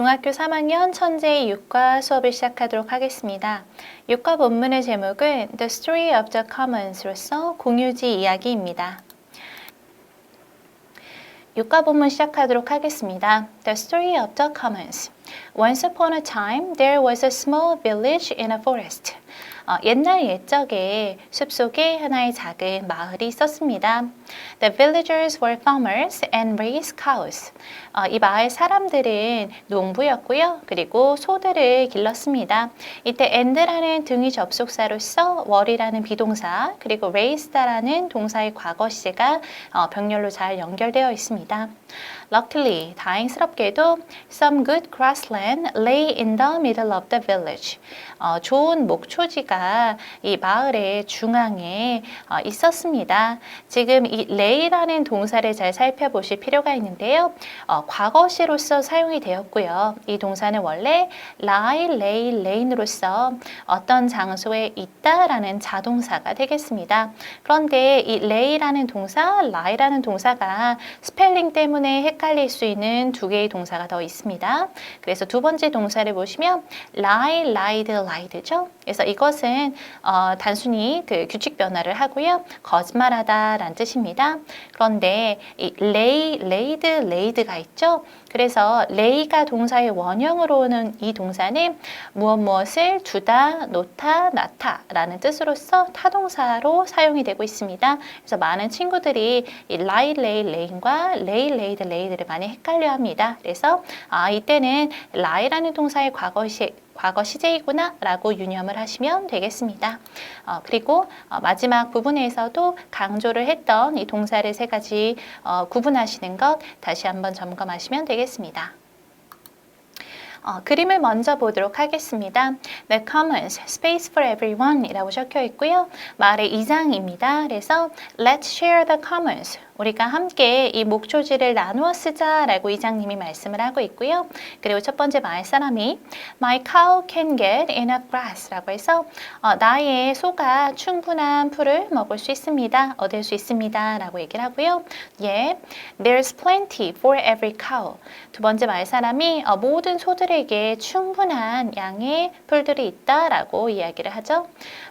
중학교 3학년 천재의 육과 수업을 시작하도록 하겠습니다. 육과 본문의 제목은 The Story of the Commons로서 공유지 이야기입니다. 육과 본문 시작하도록 하겠습니다. The Story of the Commons. Once upon a time, there was a small village in a forest. 옛날 옛적에 숲속에 하나의 작은 마을이 있었습니다. The villagers were farmers and raised cows. 이 마을 사람들은 농부였고요. 그리고 소들을 길렀습니다. 이때 and라는 등위 접속사로서 were이라는 비동사 그리고 raised라는 동사의 과거 시제가 병렬로 잘 연결되어 있습니다. Luckily, 다행스럽게도 some good grassland lay in the middle of the village. 좋은 목초지가 이 마을의 중앙에 있었습니다. 지금 이 lay라는 동사를 잘 살펴보실 필요가 있는데요. 과거시로서 사용이 되었고요. 이 동사는 원래 lie, lay, lay인으로서 어떤 장소에 있다라는 자동사가 되겠습니다. 그런데 이 lay라는 동사, lie라는 동사가 스펠링 때문에 헷갈릴 수 있는 두 개의 동사가 더 있습니다. 그래서 두 번째 동사를 보시면 lie, lied, lied죠. 그래서 이것은 단순히 그 규칙 변화를 하고요. 거짓말하다라는 뜻입니다. 그런데 이 lay, laid, laid가 있죠. 그래서 lay가 동사의 원형으로는 이 동사는 무엇을 두다, 놓다, 놔다라는 뜻으로서 타동사로 사용이 되고 있습니다. 그래서 많은 친구들이 이 lie, lay, lay인과 lay, laid, laid를 많이 헷갈려합니다. 그래서 이때는 lie라는 동사의 과거 시제이구나 라고 유념을 하시면 되겠습니다. 그리고 마지막 부분에서도 강조를 했던 이 동사를 세 가지 구분하시는 것 다시 한번 점검하시면 되겠습니다. 그림을 먼저 보도록 하겠습니다. The Commons, Space for Everyone 이라고 적혀 있고요. 말의 이장입니다. 그래서 Let's share the Commons. 우리가 함께 이 목초지를 나누어 쓰자라고 이장님이 말씀을 하고 있고요. 그리고 첫 번째 말사람이 My cow can get enough grass라고 해서 나의 소가 충분한 풀을 먹을 수 있습니다. 얻을 수 있습니다. 라고 얘기를 하고요. 예, There's plenty for every cow. 두 번째 말사람이 모든 소들에게 충분한 양의 풀들이 있다라고 이야기를 하죠.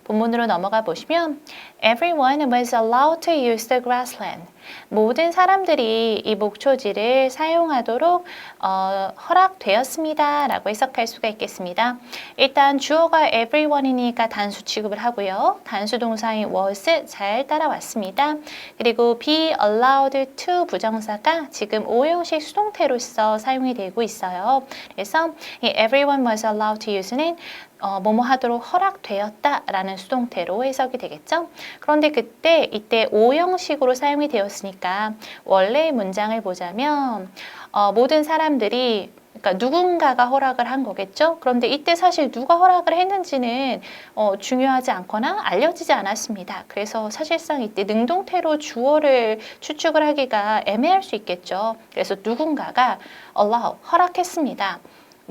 본문으로 넘어가 보시면 Everyone was allowed to use the grassland. 모든 사람들이 이 목초지를 사용하도록 허락되었습니다. 라고 해석할 수가 있겠습니다. 일단 주어가 everyone이니까 단수 취급을 하고요. 단수 동사인 was 잘 따라왔습니다. 그리고 be allowed to 부정사가 지금 5형식 수동태로서 사용이 되고 있어요. 그래서 이 everyone was allowed to use는 뭐뭐 하도록 허락되었다 라는 수동태로 해석이 되겠죠. 그런데 이때 5형식으로 사용이 되었으니까 원래의 문장을 보자면 모든 사람들이 그러니까 누군가가 허락을 한 거겠죠. 그런데 이때 사실 누가 허락을 했는지는 중요하지 않거나 알려지지 않았습니다. 그래서 사실상 이때 능동태로 주어를 추측을 하기가 애매할 수 있겠죠. 그래서 누군가가 allow, 허락했습니다.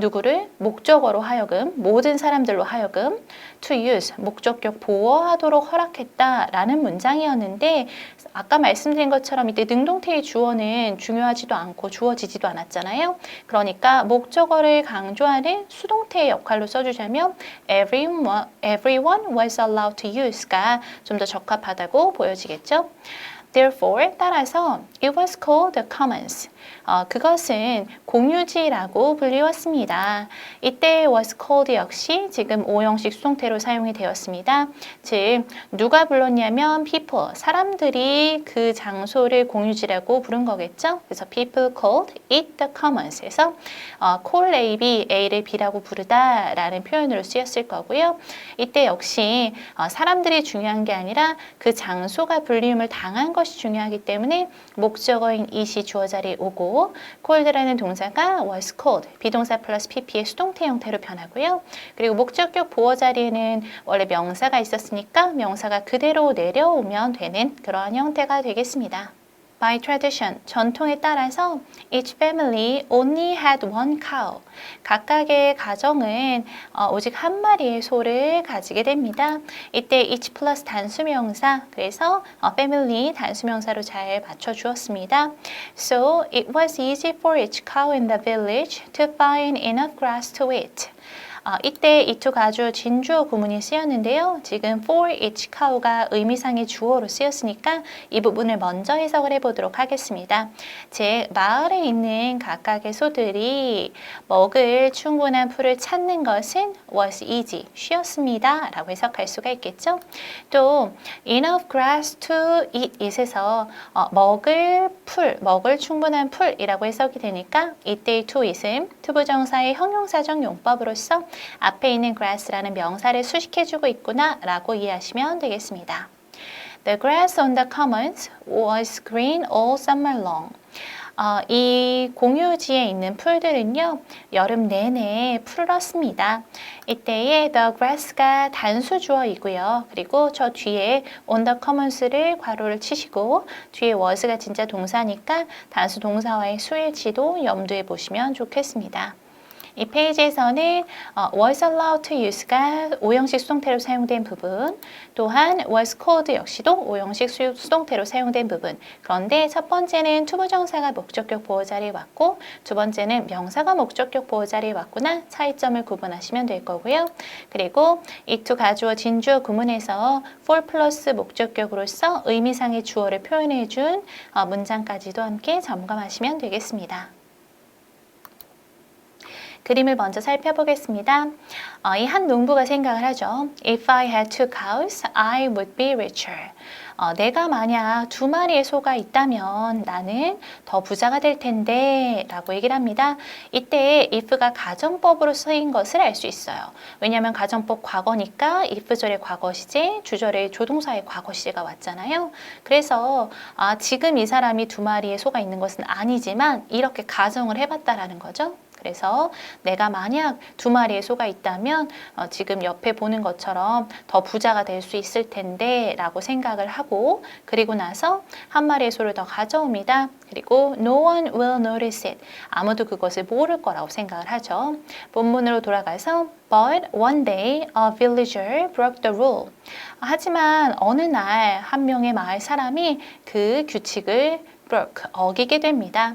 누구를 목적어로 하여금 모든 사람들로 하여금 to use 목적격 보어하도록 허락했다라는 문장이었는데 아까 말씀드린 것처럼 이때 능동태의 주어는 중요하지도 않고 주어지지도 않았잖아요. 그러니까 목적어를 강조하는 수동태의 역할로 써주자면 everyone was allowed to use가 좀 더 적합하다고 보여지겠죠. Therefore, 따라서 it was called the commons. 그것은 공유지라고 불리웠습니다. 이때 was called 역시 지금 5형식 수동태로 사용이 되었습니다. 즉, 누가 불렀냐면 people, 사람들이 그 장소를 공유지라고 부른 거겠죠. 그래서 people called it the commons. 그래서 call A, B, A를 B라고 부르다 라는 표현으로 쓰였을 거고요. 이때 역시 사람들이 중요한 게 아니라 그 장소가 불리움을 당한 것이 중요하기 때문에 목적어인 it이 주어 자리에 오고 called라는 동사가 was called, 비동사 플러스 pp의 수동태 형태로 변하고요. 그리고 목적격 보어 자리에는 원래 명사가 있었으니까 명사가 그대로 내려오면 되는 그러한 형태가 되겠습니다. By tradition, 전통에 따라서 each family only had one cow. 각각의 가정은 오직 한 마리의 소를 가지게 됩니다. 이때 each 플러스 단수명사, 그래서 family 단수명사로 잘 맞춰주었습니다. So it was easy for each cow in the village to find enough grass to eat. 이때 이 to가 아주 진주어 구문이 쓰였는데요. 지금 for each cow가 의미상의 주어로 쓰였으니까 이 부분을 먼저 해석을 해보도록 하겠습니다. 즉, 마을에 있는 각각의 소들이 먹을 충분한 풀을 찾는 것은 was easy, 쉬웠습니다 라고 해석할 수가 있겠죠. 또 enough grass to eat it에서 먹을 충분한 풀이라고 해석이 되니까 이때의 to it은 투부정사의 형용사적 용법으로서 앞에 있는 grass라는 명사를 수식해주고 있구나 라고 이해하시면 되겠습니다. The grass on the commons was green all summer long. 이 공유지에 있는 풀들은요, 여름 내내 푸르렀습니다. 이때에 the grass가 단수주어이고요. 그리고 저 뒤에 on the commons를 괄호를 치시고 뒤에 was가 진짜 동사니까 단수 동사와의 수일치도 염두에 보시면 좋겠습니다. 이 페이지에서는 was allowed to use가 오형식 수동태로 사용된 부분, 또한 was called 역시도 오형식 수동태로 사용된 부분. 그런데 첫 번째는 투부정사가 목적격 보호자리에 왔고 두 번째는 명사가 목적격 보호자리에 왔구나 차이점을 구분하시면 될 거고요. 그리고 이 to 가주어 진주어 구문에서 for 플러스 목적격으로서 의미상의 주어를 표현해 준 문장까지도 함께 점검하시면 되겠습니다. 그림을 먼저 살펴보겠습니다. 이 한 농부가 생각을 하죠. If I had two cows, I would be richer. 내가 만약 두 마리의 소가 있다면 나는 더 부자가 될 텐데 라고 얘기를 합니다. 이때 if가 가정법으로 쓰인 것을 알 수 있어요. 왜냐하면 가정법 과거니까 if절의 과거 시제, 주절의 조동사의 과거 시제가 왔잖아요. 그래서 지금 이 사람이 두 마리의 소가 있는 것은 아니지만 이렇게 가정을 해봤다라는 거죠. 그래서 내가 만약 두 마리의 소가 있다면 지금 옆에 보는 것처럼 더 부자가 될 수 있을 텐데 라고 생각을 하고 그리고 나서 한 마리의 소를 더 가져옵니다. 그리고 no one will notice it. 아무도 그것을 모를 거라고 생각을 하죠. 본문으로 돌아가서 But one day a villager broke the rule. 하지만 어느 날 한 명의 마을 사람이 그 규칙을 어기게 됩니다.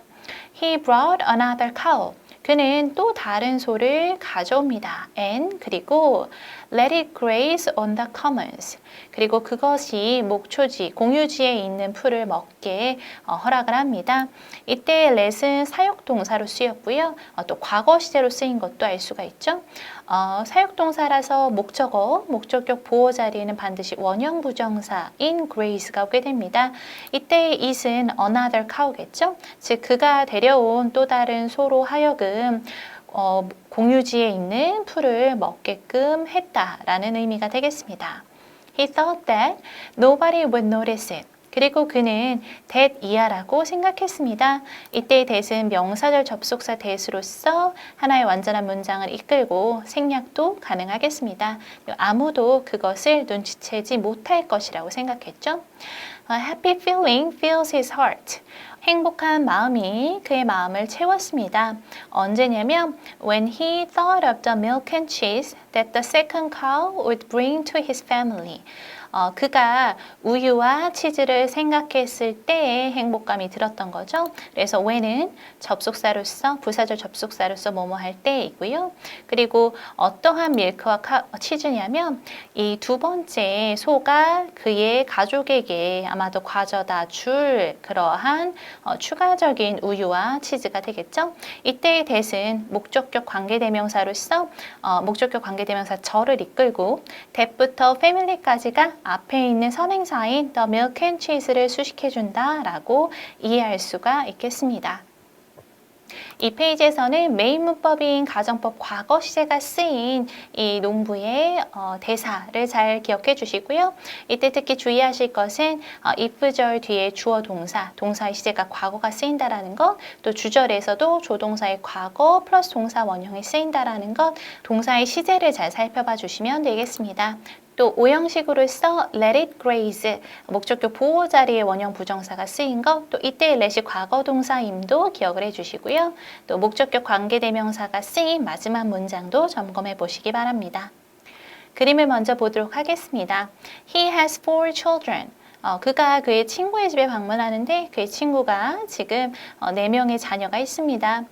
He brought another cow. 그는 또 다른 소를 가져옵니다. And 그리고 let it graze on the commons. 그리고 그것이 목초지, 공유지에 있는 풀을 먹게 허락을 합니다. 이때 let은 사역동사로 쓰였고요. 또 과거 시제로 쓰인 것도 알 수가 있죠. 사역동사라서 목적어, 목적격 보호 자리에는 반드시 원형 부정사인 graze가 오게 됩니다. 이때 it은 another cow겠죠. 즉 그가 데려온 또 다른 소로 하여금 공유지에 있는 풀을 먹게끔 했다라는 의미가 되겠습니다. He thought that nobody would notice it. 그리고 그는 that 이하라고 생각했습니다. 이때 that은 명사절 접속사 that으로서 하나의 완전한 문장을 이끌고 생략도 가능하겠습니다. 아무도 그것을 눈치채지 못할 것이라고 생각했죠. A happy feeling fills his heart. 행복한 마음이 그의 마음을 채웠습니다. 언제냐면 when he thought of the milk and cheese that the second cow would bring to his family. 그가 우유와 치즈를 생각했을 때의 행복감이 들었던 거죠. 그래서 when은 접속사로서 부사절 접속사로서 뭐뭐 할 때이고요. 그리고 어떠한 밀크와 치즈냐면 이 두 번째 소가 그의 가족에게 아마도 가져다 줄 그러한 추가적인 우유와 치즈가 되겠죠. 이때의 that은 목적격 관계대명사로서 목적격 관계대명사 절을 이끌고 that부터 family까지가 앞에 있는 선행사인 the milk and cheese를 수식해준다 라고 이해할 수가 있겠습니다. 이 페이지에서는 메인 문법인 가정법 과거 시제가 쓰인 이 농부의 대사를 잘 기억해 주시고요. 이때 특히 주의하실 것은 if절 뒤에 주어 동사의 시제가 과거가 쓰인다라는 것, 또 주절에서도 조동사의 과거 플러스 동사 원형이 쓰인다라는 것, 동사의 시제를 잘 살펴봐 주시면 되겠습니다. 또 오형식으로서 let it graze, 목적격 보호 자리에 원형 부정사가 쓰인 거, 또 이때 let이 과거 동사임도 기억을 해주시고요. 또 목적격 관계대명사가 쓰인 마지막 문장도 점검해 보시기 바랍니다. 그림을 먼저 보도록 하겠습니다. He has 4 children. 그가 그의 친구의 집에 방문하는데 그의 친구가 지금 4명의 자녀가 있습니다.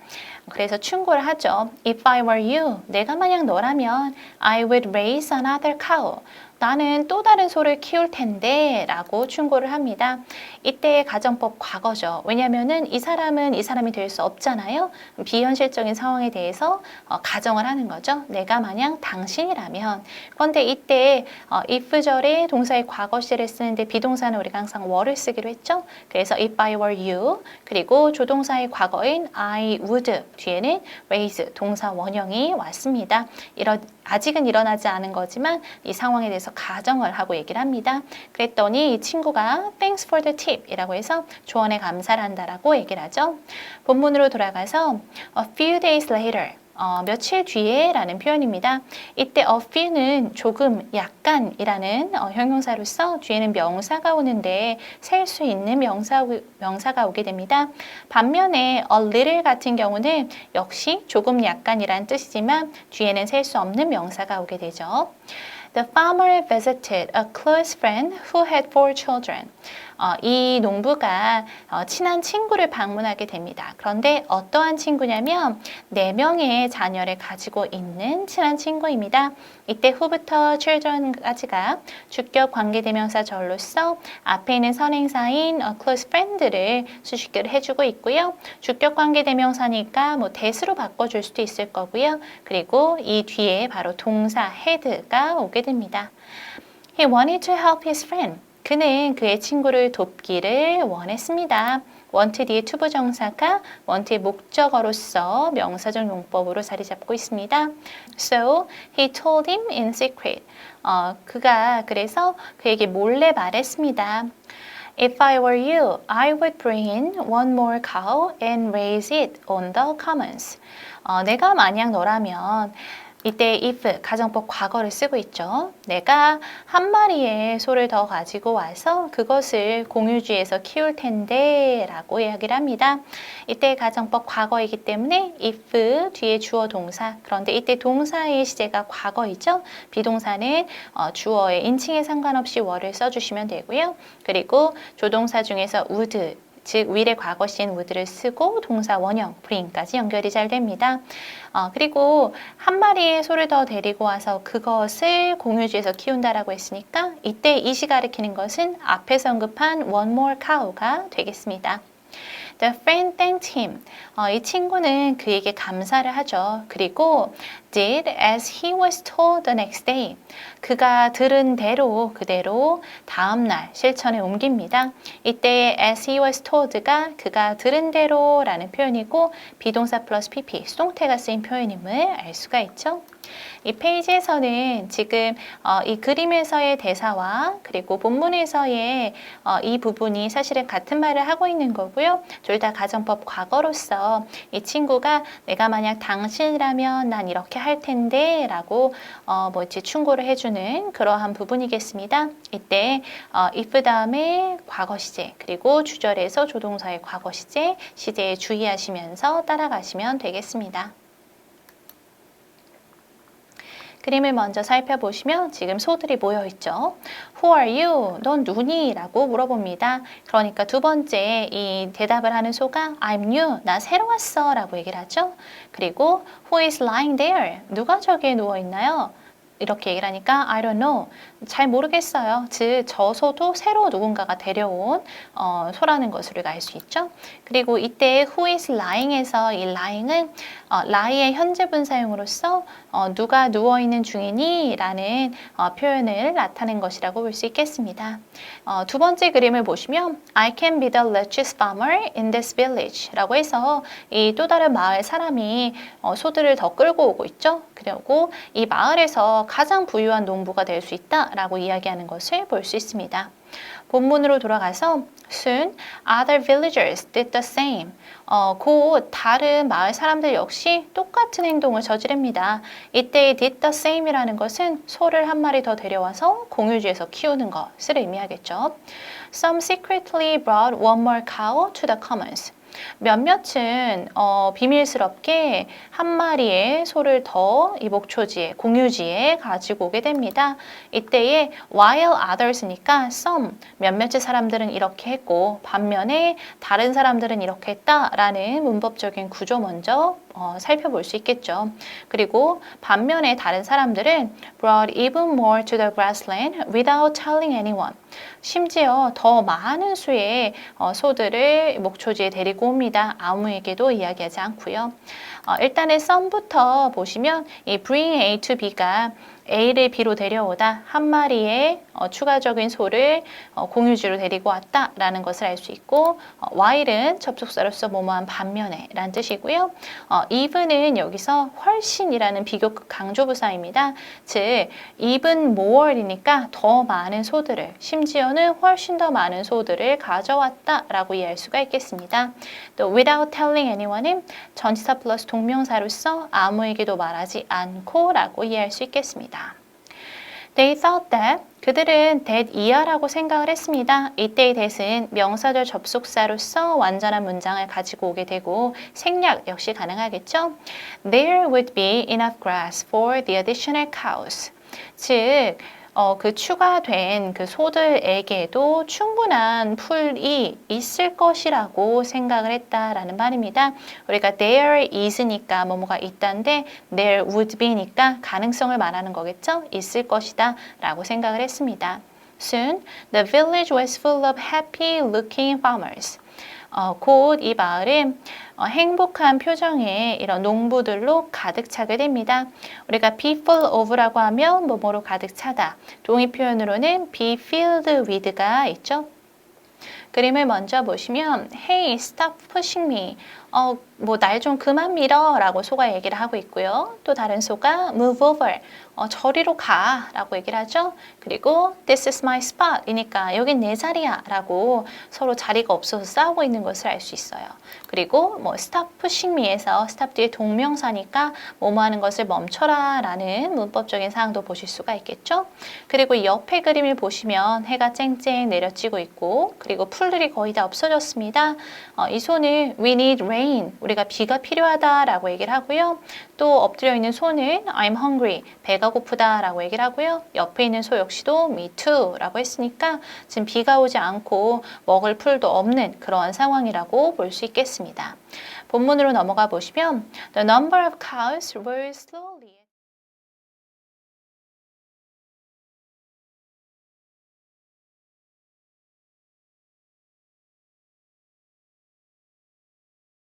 그래서 충고를 하죠. If I were you, 내가 만약 너라면 I would raise another cow. 나는 또 다른 소를 키울 텐데 라고 충고를 합니다. 이때 가정법 과거죠. 왜냐하면 이 사람은 이 사람이 될 수 없잖아요. 비현실적인 상황에 대해서 가정을 하는 거죠. 내가 만약 당신이라면. 그런데 이때 if절에 동사의 과거 시제를 쓰는데 비동사는 우리가 항상 were를 쓰기로 했죠. 그래서 if I were you, 그리고 조동사의 과거인 I would 뒤에는 raise 동사 원형이 왔습니다. 아직은 일어나지 않은 거지만 이 상황에 대해서 가정을 하고 얘기를 합니다. 그랬더니 이 친구가 thanks for the tip 이라고 해서 조언에 감사를 한다라고 얘기를 하죠. 본문으로 돌아가서 a few days later, 며칠 뒤에 라는 표현입니다. 이때 a few는 조금, 약간이라는 형용사로서 뒤에는 명사가 오는데 셀 수 있는 명사가 오게 됩니다. 반면에 a little 같은 경우는 역시 조금, 약간이란 뜻이지만 뒤에는 셀 수 없는 명사가 오게 되죠. The farmer visited a close friend who had 4 children. 이 농부가 친한 친구를 방문하게 됩니다. 그런데 어떠한 친구냐면 4명의 자녀를 가지고 있는 친한 친구입니다. 이때 who부터 children까지가 주격 관계대명사 절로서 앞에 있는 선행사인 close friend를 수식어를 해주고 있고요. 주격 관계대명사니까 뭐 that으로 바꿔줄 수도 있을 거고요. 그리고 이 뒤에 바로 동사 had가 오게 됩니다. He wanted to help his friend. 그는 그의 친구를 돕기를 원했습니다. want 뒤에 투부정사가 want의 목적어로서 명사적 용법으로 자리 잡고 있습니다. So he told him in secret. 그가 그래서 그에게 몰래 말했습니다. If I were you, I would bring in 1 more cow and raise it on the commons. 내가 만약 너라면 이때 if 가정법 과거를 쓰고 있죠. 내가 한 마리의 소를 더 가지고 와서 그것을 공유지에서 키울 텐데 라고 이야기를 합니다. 이때 가정법 과거이기 때문에 if 뒤에 주어 동사, 그런데 이때 동사의 시제가 과거이죠. 비동사는 주어의 인칭에 상관없이 were를 써주시면 되고요. 그리고 조동사 중에서 would, 즉 will의 과거 시인 would를 쓰고 동사 원형 bring까지 연결이 잘 됩니다. 그리고 한 마리의 소를 더 데리고 와서 그것을 공유지에서 키운다라고 했으니까 이때 이시 가리키는 것은 앞에서 언급한 one more cow가 되겠습니다. The friend thanked him. 이 친구는 그에게 감사를 하죠. 그리고 did as he was told the next day. 그가 들은 대로 그대로 다음 날 실천에 옮깁니다. 이때 as he was told가 그가 들은 대로라는 표현이고 비동사 플러스 pp 수동태가 쓰인 표현임을 알 수가 있죠. 이 페이지에서는 지금 이 그림에서의 대사와 그리고 본문에서의 이 부분이 사실은 같은 말을 하고 있는 거고요. 둘 다 가정법 과거로서 이 친구가 내가 만약 당신이라면 난 이렇게 할 텐데 라고 이제 충고를 해주는 그러한 부분이겠습니다. 이때 if 다음에 과거 시제 그리고 주절에서 조동사의 과거 시제, 시제에 주의하시면서 따라가시면 되겠습니다. 그림을 먼저 살펴보시면 지금 소들이 모여있죠. Who are you? 넌 누구니? 라고 물어봅니다. 그러니까 두 번째 이 대답을 하는 소가 I'm new. 나 새로 왔어. 라고 얘기를 하죠. 그리고 Who is lying there? 누가 저기에 누워있나요? 이렇게 얘기를 하니까 I don't know. 잘 모르겠어요. 즉, 저 소도 새로 누군가가 데려온 소라는 것을 우리가 알 수 있죠. 그리고 이때 who is lying에서 이 lying은 lie의 현재 분사형으로서 누가 누워있는 중이니? 라는 표현을 나타낸 것이라고 볼 수 있겠습니다. 두 번째 그림을 보시면 I can be the richest farmer in this village 라고 해서 이 또 다른 마을 사람이 소들을 더 끌고 오고 있죠. 그리고 이 마을에서 가장 부유한 농부가 될 수 있다라고 이야기하는 것을 볼 수 있습니다. 본문으로 돌아가서 Soon other villagers did the same. 곧 다른 마을 사람들 역시 똑같은 행동을 저지릅니다. 이때 did the same이라는 것은 소를 한 마리 더 데려와서 공유지에서 키우는 것을 의미하겠죠. Some secretly brought one more cow to the commons. 몇몇은 비밀스럽게 한 마리의 소를 더 이 목초지에, 공유지에 가지고 오게 됩니다. 이때에 while others니까 some, 몇몇의 사람들은 이렇게 했고 반면에 다른 사람들은 이렇게 했다라는 문법적인 구조 먼저 살펴볼 수 있겠죠. 그리고 반면에 다른 사람들은 brought even more to the grassland without telling anyone. 심지어 더 많은 수의 소들을 목초지에 데리고 옵니다. 아무에게도 이야기하지 않고요. 일단은 some부터 보시면 이 bring A to B가 A를 B로 데려오다 한 마리의 추가적인 소를 공유지로 데리고 왔다라는 것을 알 수 있고 while은 접속사로서 뭐뭐한 반면에 라는 뜻이고요. even은 여기서 훨씬이라는 비교급 강조부사입니다. 즉 even more이니까 더 많은 소들을 심지어는 훨씬 더 많은 소들을 가져왔다라고 이해할 수가 있겠습니다. 또 without telling anyone은 전치사 플러스 동명사로서 아무에게도 말하지 않고 라고 이해할 수 있겠습니다. They thought that 그들은 that 이하라고 생각을 했습니다. 이때의 that은 명사절 접속사로서 완전한 문장을 가지고 오게 되고 생략 역시 가능하겠죠. There would be enough grass for the additional cows. 즉 그 추가된 그 소들에게도 충분한 풀이 있을 것이라고 생각을 했다라는 말입니다. 우리가 there is니까 뭐뭐가 있다인데 there would be니까 가능성을 말하는 거겠죠. 있을 것이다 라고 생각을 했습니다. Soon, the village was full of happy looking farmers. 곧 이 마을은 행복한 표정의 이런 농부들로 가득 차게 됩니다. 우리가 be full of라고 하면 뭐뭐로 가득 차다. 동의 표현으로는 be filled with가 있죠. 그림을 먼저 보시면 Hey, stop pushing me. 뭐 날 좀 그만 밀어 라고 소가 얘기를 하고 있고요. 또 다른 소가 move over. 저리로 가 라고 얘기를 하죠. 그리고 this is my spot 이니까 여긴 내 자리야 라고 서로 자리가 없어서 싸우고 있는 것을 알 수 있어요. 그리고 뭐 stop pushing me에서 stop 뒤에 동명사니까 뭐뭐 하는 것을 멈춰라 라는 문법적인 사항도 보실 수가 있겠죠. 그리고 옆에 그림을 보시면 해가 쨍쨍 내려지고 있고 그리고 풀들이 거의 다 없어졌습니다. 이 소는 we need rain. 우리가 비가 필요하다 라고 얘기를 하고요. 또 엎드려 있는 소는 I'm hungry. 배가 고프다 라고 얘기를 하고요. 옆에 있는 소 역시도 me too 라고 했으니까 지금 비가 오지 않고 먹을 풀도 없는 그러한 상황이라고 볼 수 있겠습니다. 본문으로 넘어가 보시면 The number of cows were slowly